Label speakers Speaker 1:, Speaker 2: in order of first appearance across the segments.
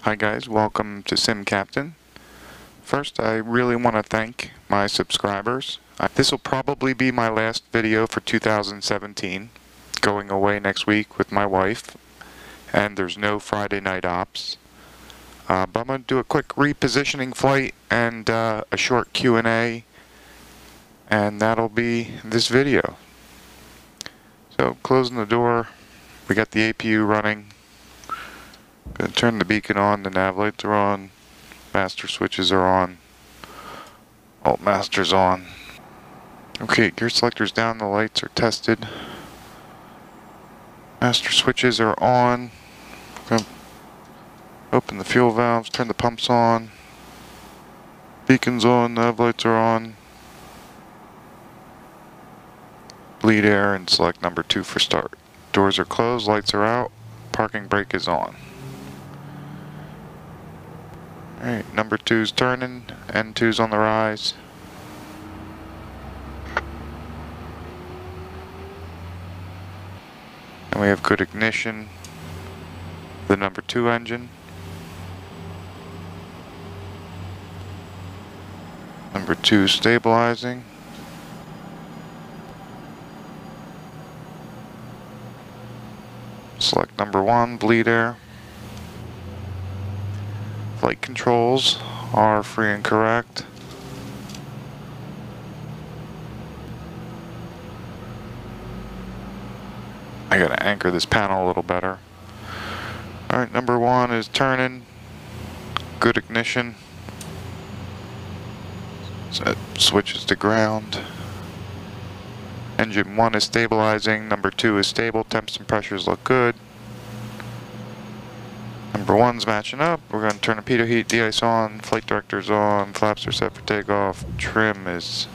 Speaker 1: Hi guys, welcome to Sim Captain. First, I really want to thank my subscribers. This will probably be my last video for 2017. Going away next week with my wife, and there's no Friday night ops. But I'm going to do a quick repositioning flight and a short Q&A, and that'll be this video. So, closing the door, we got the APU running. Gonna turn the beacon on, the nav lights are on, master switches are on, alt master's on. Okay, gear selector's down, the lights are tested. Master switches are on. Gonna open the fuel valves, turn the pumps on. Beacon's on, nav lights are on. Bleed air and select number 2 for start. Doors are closed, lights are out, parking brake is on. Alright, number 2's turning, N2's on the rise. And we have good ignition. The number 2 engine. Number 2 stabilizing. Select number 1, bleed air. Flight controls are free and correct. I gotta anchor this panel a little better. Alright, number 1 is turning. Good ignition. Set switches to ground. Engine 1 is stabilizing. Number 2 is stable. Temps and pressures look good. Number 1's matching up. We're going to turn the pitot heat, de-ice on, flight director's on, flaps are set for takeoff, trim is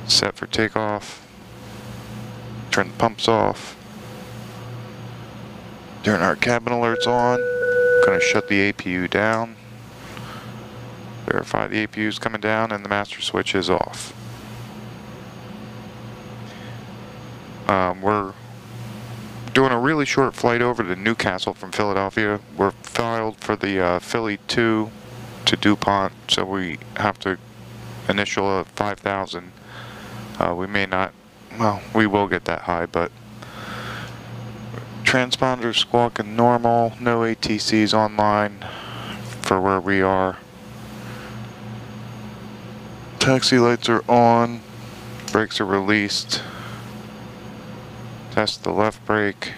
Speaker 1: set for takeoff. Turn the pumps off. Turn our cabin alerts on. Going to shut the APU down. Verify the APU is coming down and the master switch is off. We're doing a really short flight over to Newcastle from Philadelphia. We're filed for the Philly 2 to DuPont, so we have to initial a 5,000. We may not, well, we will get that high, but transponders squawking normal, no ATCs online for where we are. Taxi lights are on, brakes are released. Test the left brake.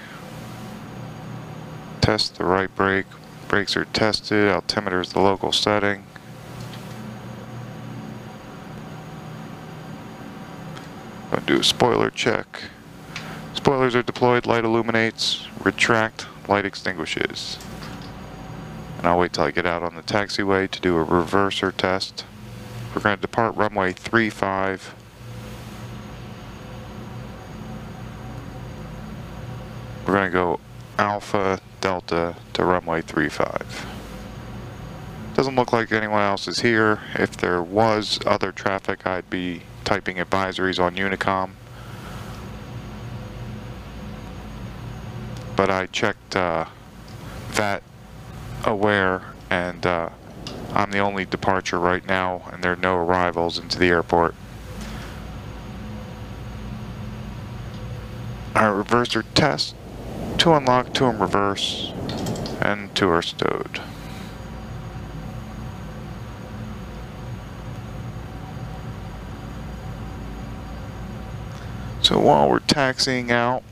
Speaker 1: Test the right brake. Brakes are tested. Altimeter is the local setting. Going to do a spoiler check. Spoilers are deployed. Light illuminates. Retract. Light extinguishes. And I'll wait till I get out on the taxiway to do a reverser test. We're going to depart runway 35. We're going to go Alpha Delta to runway 35. Doesn't look like anyone else is here. If there was other traffic, I'd be typing advisories on Unicom. But I checked VAT aware, and I'm the only departure right now, and there are no arrivals into the airport. Our reverser test. 2 unlocked, 2 in reverse, and 2 are stowed. So while we're taxiing out,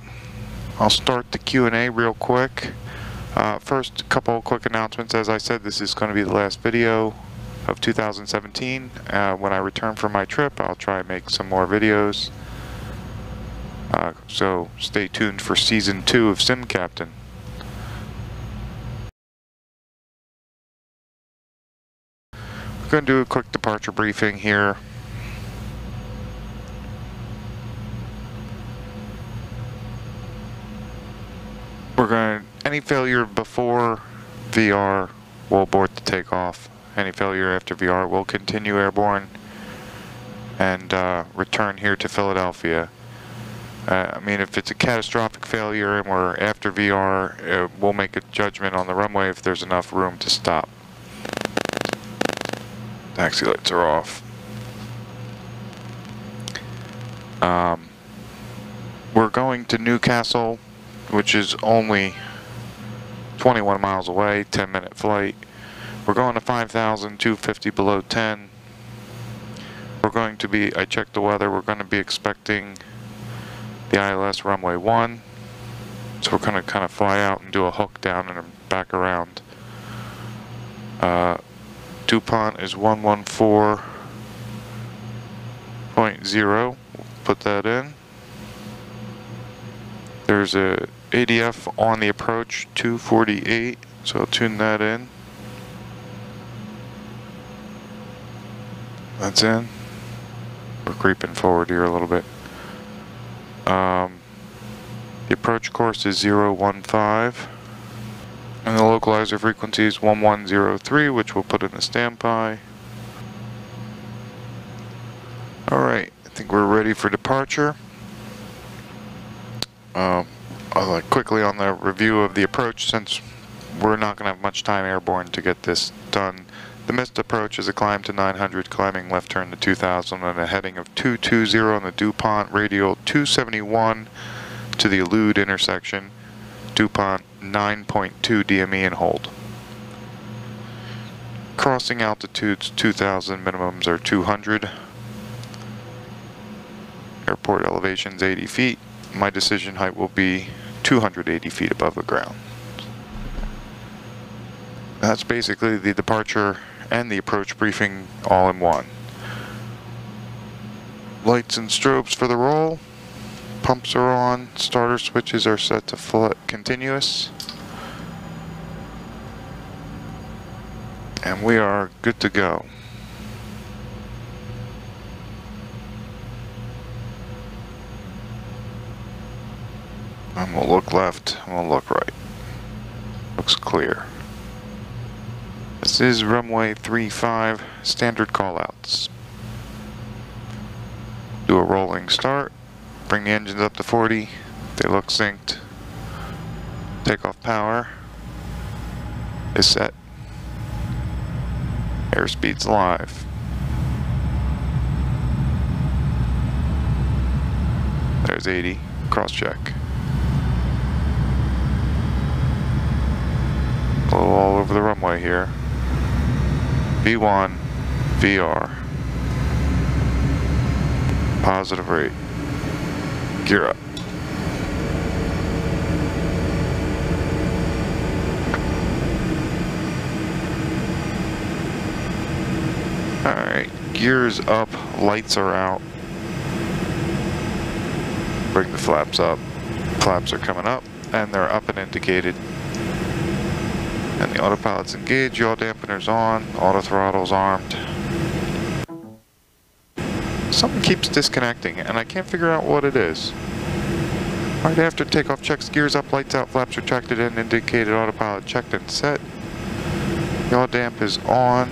Speaker 1: I'll start the Q&A real quick. First, a couple of quick announcements. As I said, this is going to be the last video of 2017. When I return from my trip, I'll try and make some more videos. So stay tuned for season 2 of Sim Captain. We're going to do a quick departure briefing here. We're going to, any failure before VR will abort the takeoff. Any failure after VR will continue airborne and return here to Philadelphia. I mean, if it's a catastrophic failure and we're after VR, we'll make a judgment on the runway if there's enough room to stop. Taxi lights are off. We're going to Newcastle, which is only 21 miles away, 10-minute flight. We're going to 5,250 below 10. We're going to be, I checked the weather, we're going to be expecting the ILS runway 1. So we're going to kind of fly out and do a hook down and back around. DuPont is 114.0. We'll put that in. There's a ADF on the approach, 248, so I'll tune that in. That's in. We're creeping forward here a little bit. The approach course is 015, and the localizer frequency is 1103, which we'll put in the standby. Alright, I think we're ready for departure. Quickly on the review of the approach, since we're not going to have much time airborne to get this done. The missed approach is a climb to 900, climbing left turn to 2000, and a heading of 220 on the DuPont, radial 271 to the elude intersection, DuPont 9.2 DME and hold. Crossing altitudes 2000, minimums are 200. Airport elevation's 80 feet. My decision height will be 280 feet above the ground. That's basically the departure and the approach briefing all in one. Lights and strobes for the roll. Pumps are on. Starter switches are set to full continuous. And we are good to go. And we'll look left, and we'll look right. Looks clear. This is runway 35, standard callouts. Do a rolling start, bring the engines up to 40, they look synced. Takeoff power is set. Airspeed's live. There's 80, cross check. All over the runway here. V1, VR. Positive rate. Gear up. Alright, gears up, lights are out. Bring the flaps up. Flaps are coming up, and they're up and indicated. And the autopilot's engaged, yaw dampener's on, auto throttle's armed. Something keeps disconnecting, and I can't figure out what it is. Right after takeoff checks, gears up, lights out, flaps retracted and indicated, autopilot checked and set. Yaw damp is on.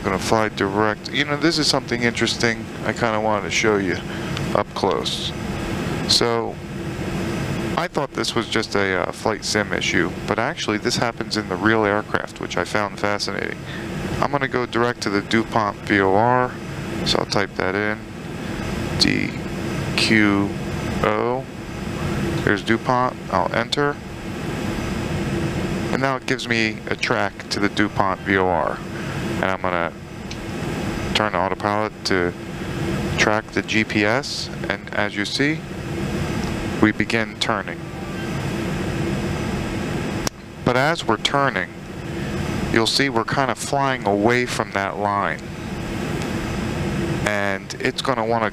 Speaker 1: Gonna fly direct. You know, this is something interesting I kind of wanted to show you up close. So I thought this was just a flight sim issue, but actually this happens in the real aircraft, which I found fascinating. I'm gonna go direct to the DuPont VOR, so I'll type that in. DQO. There's DuPont. I'll enter, and now it gives me a track to the DuPont VOR. And I'm going to turn the autopilot to track the GPS, and as you see, we begin turning. But as we're turning, you'll see we're kind of flying away from that line. And it's going to want to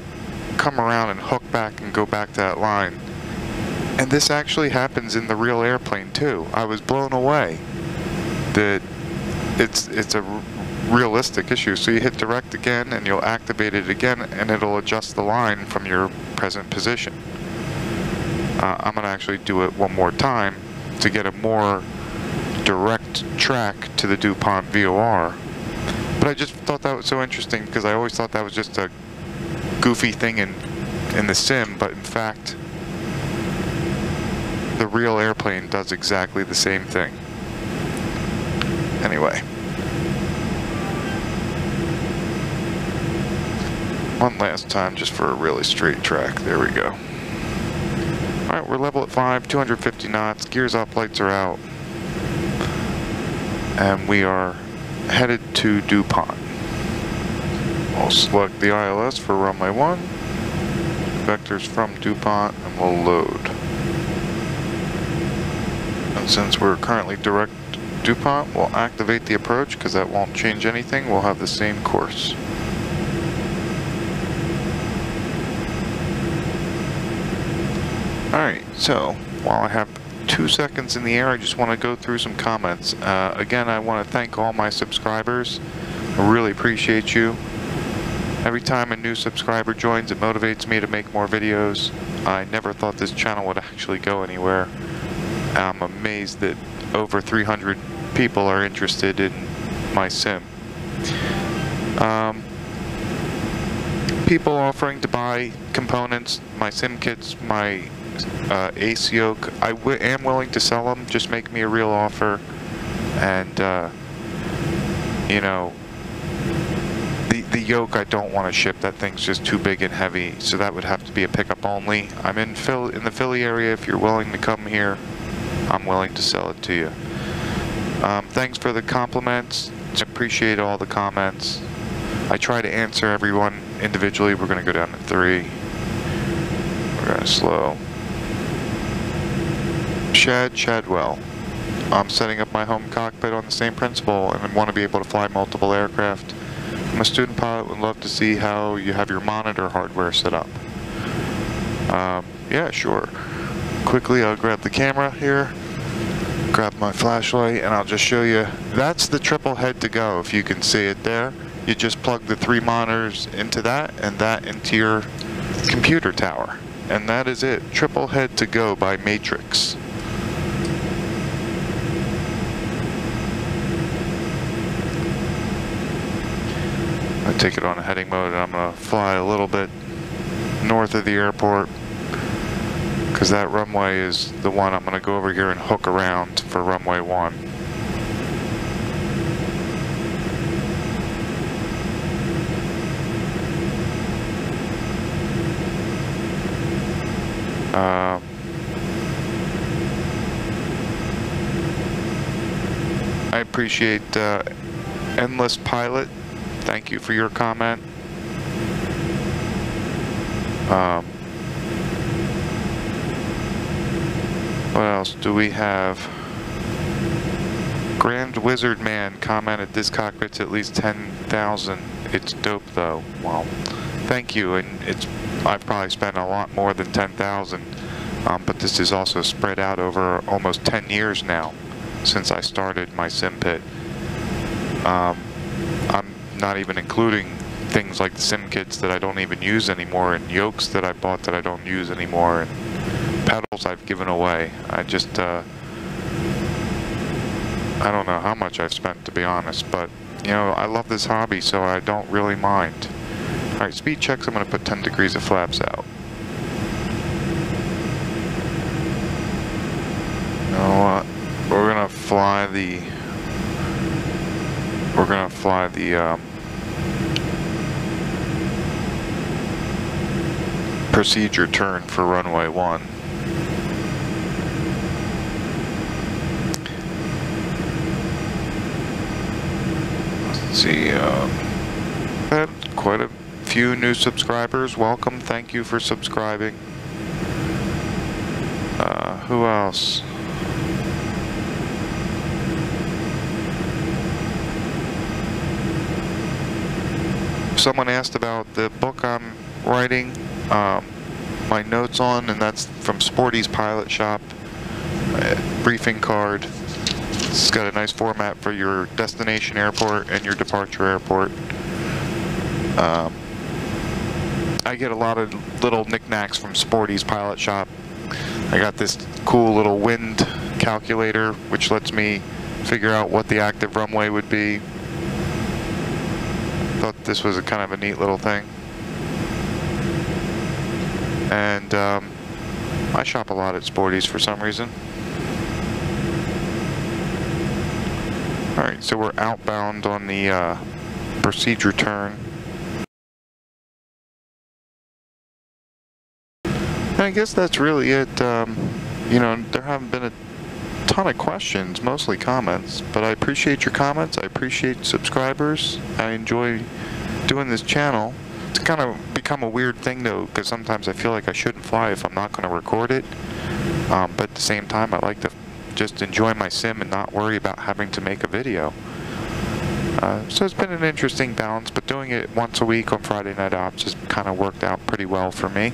Speaker 1: come around and hook back and go back to that line. And this actually happens in the real airplane too. I was blown away that it's a realistic issue. So you hit direct again and you'll activate it again and it'll adjust the line from your present position. I'm going to actually do it one more time to get a more direct track to the DuPont VOR. But I just thought that was so interesting because I always thought that was just a goofy thing in the sim, but in fact, the real airplane does exactly the same thing. Anyway. One last time just for a really straight track. There we go. Alright, we're level at 5, 250 knots, gears up, lights are out. And we are headed to DuPont. We'll select the ILS for runway 1, vectors from DuPont, and we'll load. And since we're currently direct DuPont, we'll activate the approach because that won't change anything. We'll have the same course. Alright, so while I have 2 seconds in the air, I just want to go through some comments. Again, I want to thank all my subscribers. I really appreciate you. Every time a new subscriber joins, it motivates me to make more videos. I never thought this channel would actually go anywhere. I'm amazed that over 300 people are interested in my sim. People offering to buy components, my sim kits, my ace yoke, I am willing to sell them. Just make me a real offer. And, you know, the yoke I don't want to ship. That thing's just too big and heavy, so that would have to be a pickup only. I'm in the Philly area. If you're willing to come here, I'm willing to sell it to you. Thanks for the compliments. I appreciate all the comments. I try to answer everyone individually. We're going to go down to 3. We're going to slow. Shadwell. I'm setting up my home cockpit on the same principle and I want to be able to fly multiple aircraft. I'm a student pilot, would love to see how you have your monitor hardware set up. Yeah, sure. Quickly, I'll grab the camera here, grab my flashlight, and I'll just show you. That's the triple head to go, if you can see it there. You just plug the 3 monitors into that and that into your computer tower. And that is it. Triple head to go by Matrix. I take it on a heading mode and I'm going to fly a little bit north of the airport because that runway is the one I'm going to go over here and hook around for runway 1. I appreciate Endless Pilot. Thank you for your comment. What else do we have? Grand Wizard Man commented, this cockpit's at least 10,000. It's dope though. Well, thank you. And I've probably spent a lot more than 10,000. But this is also spread out over almost 10 years now since I started my Simpit. I'm not even including things like the sim kits that I don't even use anymore, and yokes that I bought that I don't use anymore, and pedals I've given away. I just, I don't know how much I've spent, to be honest, but, you know, I love this hobby, so I don't really mind. Alright, speed checks, I'm going to put 10 degrees of flaps out. You know what? We're going to fly the procedure turn for runway 1. Let's see, had quite a few new subscribers. Welcome, thank you for subscribing. Who else? Someone asked about the book I'm writing, my notes on, and that's from Sporty's Pilot Shop. Briefing card. It's got a nice format for your destination airport and your departure airport. I get a lot of little knickknacks from Sporty's Pilot Shop. I got this cool little wind calculator which lets me figure out what the active runway would be. Thought this was a kind of a neat little thing. And I shop a lot at Sporty's for some reason. Alright, so we're outbound on the procedure turn. And I guess that's really it. You know, there haven't been a ton of questions, mostly comments, but I appreciate your comments. I appreciate subscribers. I enjoy doing this channel. It's kind of become a weird thing though, because sometimes I feel like I shouldn't fly if I'm not going to record it. But at the same time, I like to just enjoy my sim and not worry about having to make a video. So it's been an interesting balance, but doing it once a week on Friday Night Ops has kind of worked out pretty well for me.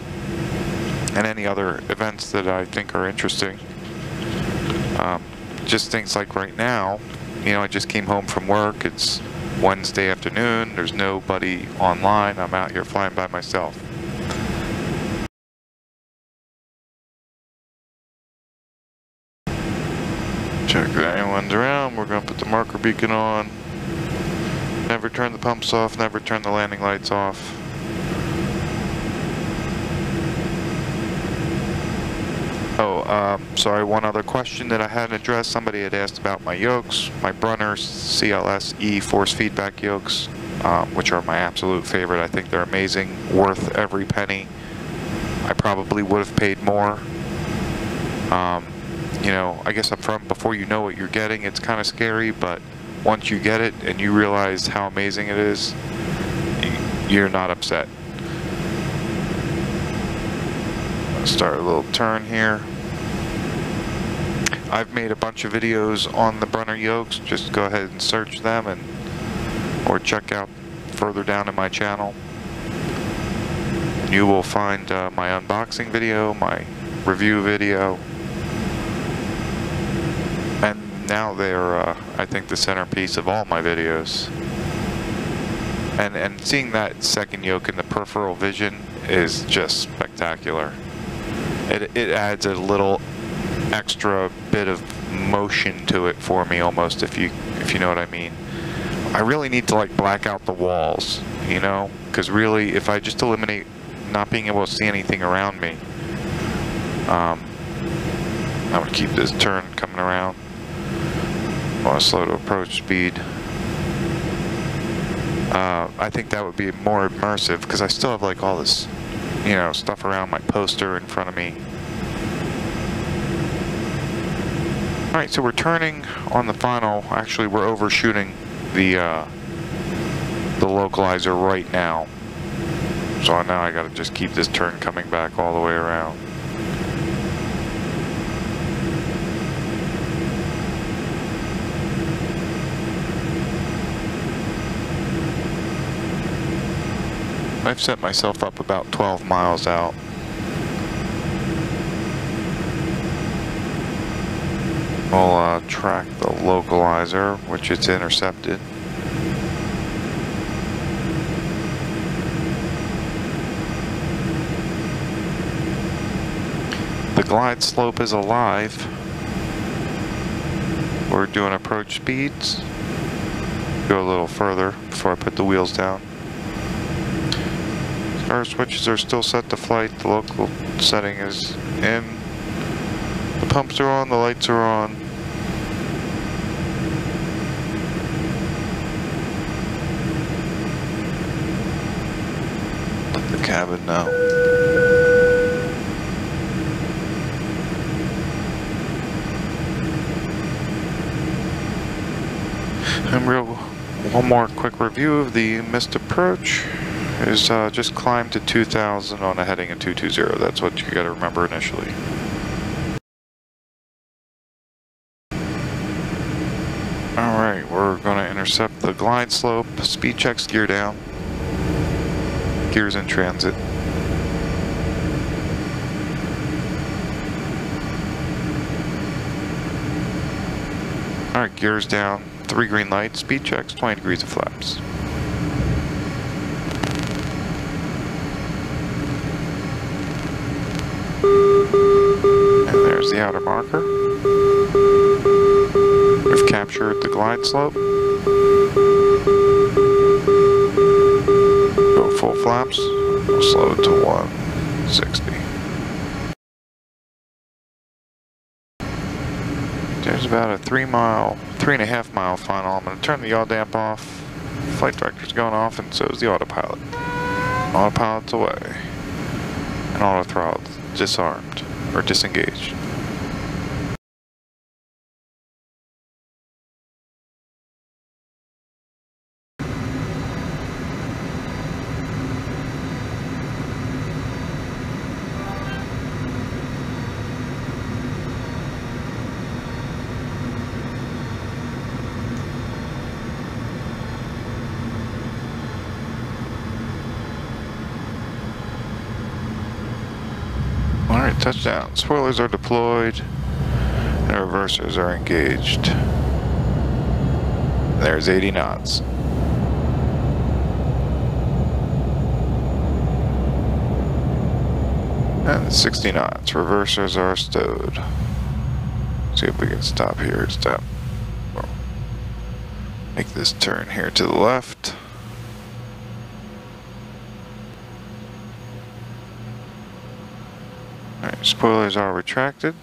Speaker 1: And any other events that I think are interesting. Just things like right now, you know, I just came home from work. It's Wednesday afternoon. There's nobody online. I'm out here flying by myself. Check if anyone's around. We're going to put the marker beacon on. Never turn the pumps off. Never turn the landing lights off. Oh, sorry, one other question that I hadn't addressed. Somebody had asked about my yokes, my Brunner CLS-E force feedback yokes, which are my absolute favorite. I think they're amazing, worth every penny. I probably would have paid more. You know, I guess up front, before you know what you're getting, it's kind of scary, but once you get it and you realize how amazing it is, you're not upset. Start a little turn here. I've made a bunch of videos on the Brunner yokes. Just go ahead and search them, and or check out further down in my channel. You will find my unboxing video, my review video, and now they're I think the centerpiece of all my videos. And seeing that second yoke in the peripheral vision is just spectacular. It adds a little extra bit of motion to it for me, almost, if you know what I mean. I really need to like black out the walls, you know, because really, if I just eliminate not being able to see anything around me, I'm gonna keep this turn coming around. I want to slow to approach speed. I think that would be more immersive because I still have like all this, you know, stuff around my poster in front of me. Alright, so we're turning on the final. Actually, we're overshooting the localizer right now. So now I gotta just keep this turn coming back all the way around. I've set myself up about 12 miles out. We'll track the localizer, which it's intercepted. The glide slope is alive. We're doing approach speeds. Go a little further before I put the wheels down. Our switches are still set to flight. The local setting is in. The pumps are on, the lights are on. Let the cabin know. And one more quick review of the missed approach. Is just climb to 2,000 on a heading of 220. That's what you got to remember initially. Alright, we're going to intercept the glide slope. Speed checks, gear down. Gears in transit. Alright, gears down. 3 green lights, speed checks, 20 degrees of flaps. And there's the outer marker. We've captured the glide slope. Go full flaps. We'll slow it to 160. There's about a 3.5 mile final. I'm going to turn the yaw damp off. Flight director's going off, and so is the autopilot. Autopilot's away. And auto throttle's disarmed, or disengaged. Alright, touchdown. Spoilers are deployed, and reversers are engaged. There's 80 knots. And 60 knots. Reversers are stowed. See if we can stop here. Stop. Make this turn here to the left. Alright, spoilers are retracted.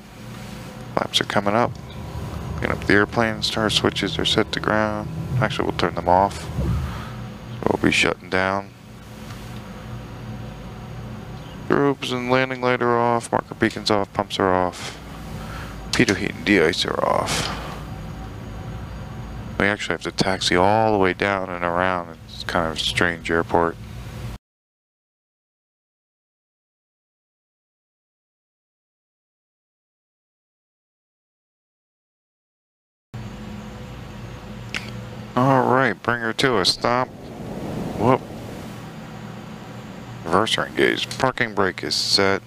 Speaker 1: Flaps are coming up. Get up the airplane. Star switches are set to ground. Actually, we'll turn them off. So we'll be shutting down. Groups and landing light are off. Marker beacons off. Pumps are off. Pitot heat and de-ice are off. We actually have to taxi all the way down and around. It's kind of a strange airport. Alright, bring her to a stop. Whoop. Reverser engaged. Parking brake is set.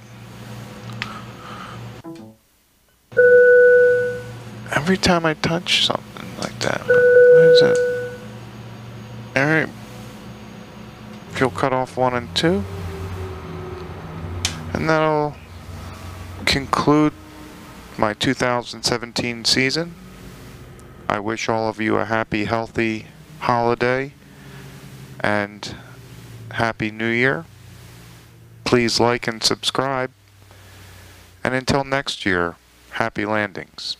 Speaker 1: Every time I touch something like that, what is it? Alright. Fuel cutoff 1 and 2. And that'll conclude my 2017 season. I wish all of you a happy, healthy holiday and Happy New Year. Please like and subscribe. And until next year, happy landings.